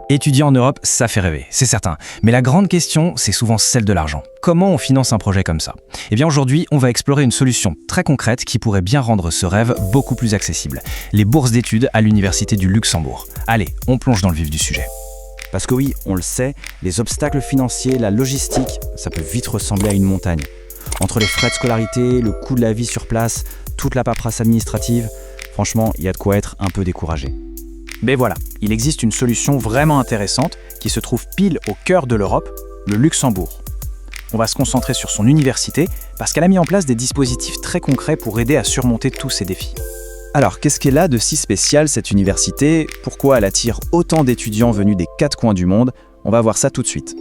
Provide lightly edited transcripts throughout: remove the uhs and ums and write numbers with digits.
Étudier en Europe, ça fait rêver, c'est certain. Mais la grande question, c'est souvent celle de l'argent. Comment on finance un projet comme ça? Eh bien aujourd'hui, on va explorer une solution très concrète qui pourrait bien rendre ce rêve beaucoup plus accessible. Les bourses d'études à l'Université du Luxembourg. Allez, on plonge dans le vif du sujet. Parce que oui, on le sait, les obstacles financiers, la logistique, ça peut vite ressembler à une montagne. Entre les frais de scolarité, le coût de la vie sur place, toute la paperasse administrative, franchement, il y a de quoi être un peu découragé. Mais voilà, il existe une solution vraiment intéressante qui se trouve pile au cœur de l'Europe, le Luxembourg. On va se concentrer sur son université parce qu'elle a mis en place des dispositifs très concrets pour aider à surmonter tous ces défis. Alors, qu'est-ce qu'elle a de si spécial cette université? Pourquoi elle attire autant d'étudiants venus des quatre coins du monde? On va voir ça tout de suite.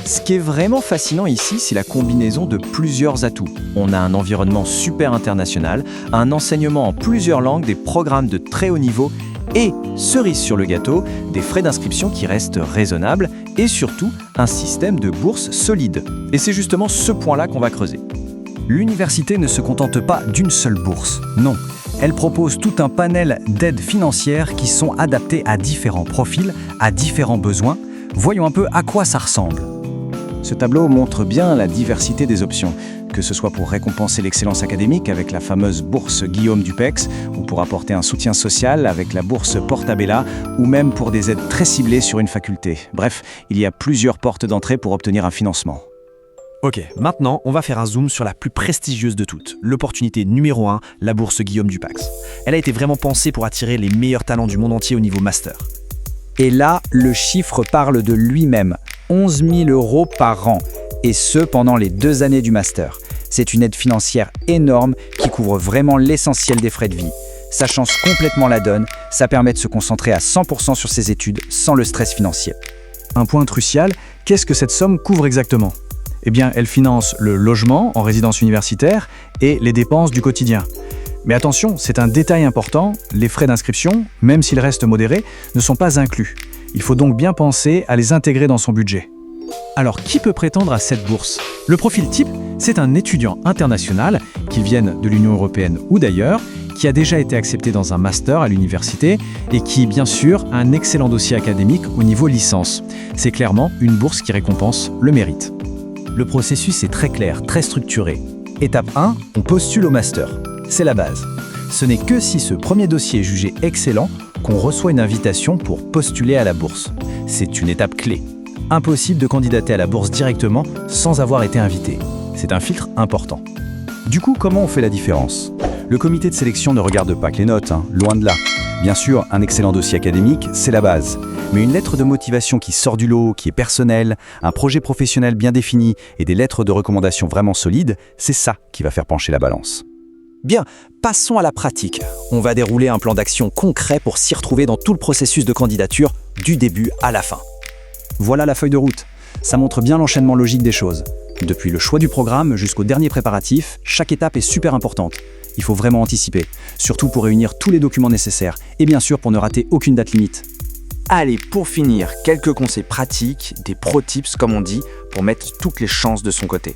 Ce qui est vraiment fascinant ici, c'est la combinaison de plusieurs atouts. On a un environnement super international, un enseignement en plusieurs langues, des programmes de très haut niveau et, cerise sur le gâteau, des frais d'inscription qui restent raisonnables et surtout un système de bourse solide. Et c'est justement ce point-là qu'on va creuser. L'université ne se contente pas d'une seule bourse, non. Elle propose tout un panel d'aides financières qui sont adaptées à différents profils, à différents besoins. Voyons un peu à quoi ça ressemble. Ce tableau montre bien la diversité des options, que ce soit pour récompenser l'excellence académique avec la fameuse bourse Guillaume Dupex, ou pour apporter un soutien social avec la bourse Portabella, ou même pour des aides très ciblées sur une faculté. Bref, il y a plusieurs portes d'entrée pour obtenir un financement. Ok, maintenant, on va faire un zoom sur la plus prestigieuse de toutes, l'opportunité numéro 1, la bourse Guillaume Dupex. Elle a été vraiment pensée pour attirer les meilleurs talents du monde entier au niveau master. Et là, le chiffre parle de lui-même. 11 000 € par an, et ce pendant les 2 années du master. C'est une aide financière énorme qui couvre vraiment l'essentiel des frais de vie. Ça change complètement la donne, ça permet de se concentrer à 100% sur ses études sans le stress financier. Un point crucial, qu'est-ce que cette somme couvre exactement? Eh bien, elle finance le logement en résidence universitaire et les dépenses du quotidien. Mais attention, c'est un détail important, les frais d'inscription, même s'ils restent modérés, ne sont pas inclus. Il faut donc bien penser à les intégrer dans son budget. Alors, qui peut prétendre à cette bourse? Le profil type, c'est un étudiant international, qu'il vienne de l'Union européenne ou d'ailleurs, qui a déjà été accepté dans un master à l'université et qui, bien sûr, a un excellent dossier académique au niveau licence. C'est clairement une bourse qui récompense le mérite. Le processus est très clair, très structuré. Étape 1, on postule au master. C'est la base. Ce n'est que si ce premier dossier est jugé excellent qu'on reçoit une invitation pour postuler à la bourse. C'est une étape clé. Impossible de candidater à la bourse directement sans avoir été invité. C'est un filtre important. Du coup, comment on fait la différence? Le comité de sélection ne regarde pas que les notes, loin de là. Bien sûr, un excellent dossier académique, c'est la base. Mais une lettre de motivation qui sort du lot, qui est personnelle, un projet professionnel bien défini et des lettres de recommandation vraiment solides, c'est ça qui va faire pencher la balance. Bien, passons à la pratique. On va dérouler un plan d'action concret pour s'y retrouver dans tout le processus de candidature, du début à la fin. Voilà la feuille de route. Ça montre bien l'enchaînement logique des choses. Depuis le choix du programme jusqu'au dernier préparatif, chaque étape est super importante. Il faut vraiment anticiper, surtout pour réunir tous les documents nécessaires et bien sûr pour ne rater aucune date limite. Allez, pour finir, quelques conseils pratiques, des pro tips comme on dit, pour mettre toutes les chances de son côté.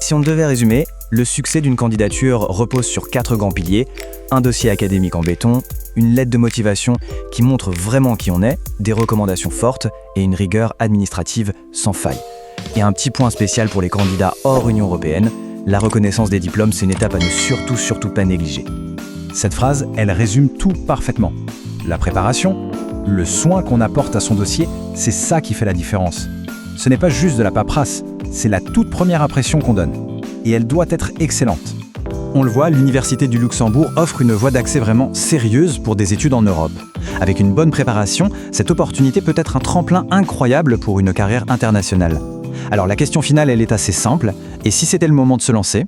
Si on devait résumer, le succès d'une candidature repose sur 4 grands piliers, un dossier académique en béton, une lettre de motivation qui montre vraiment qui on est, des recommandations fortes et une rigueur administrative sans faille. Et un petit point spécial pour les candidats hors Union européenne, la reconnaissance des diplômes, c'est une étape à ne surtout pas négliger. Cette phrase, elle résume tout parfaitement. La préparation, le soin qu'on apporte à son dossier, c'est ça qui fait la différence. Ce n'est pas juste de la paperasse, c'est la toute première impression qu'on donne. Et elle doit être excellente. On le voit, l'Université du Luxembourg offre une voie d'accès vraiment sérieuse pour des études en Europe. Avec une bonne préparation, cette opportunité peut être un tremplin incroyable pour une carrière internationale. Alors la question finale, elle est assez simple, et si c'était le moment de se lancer ?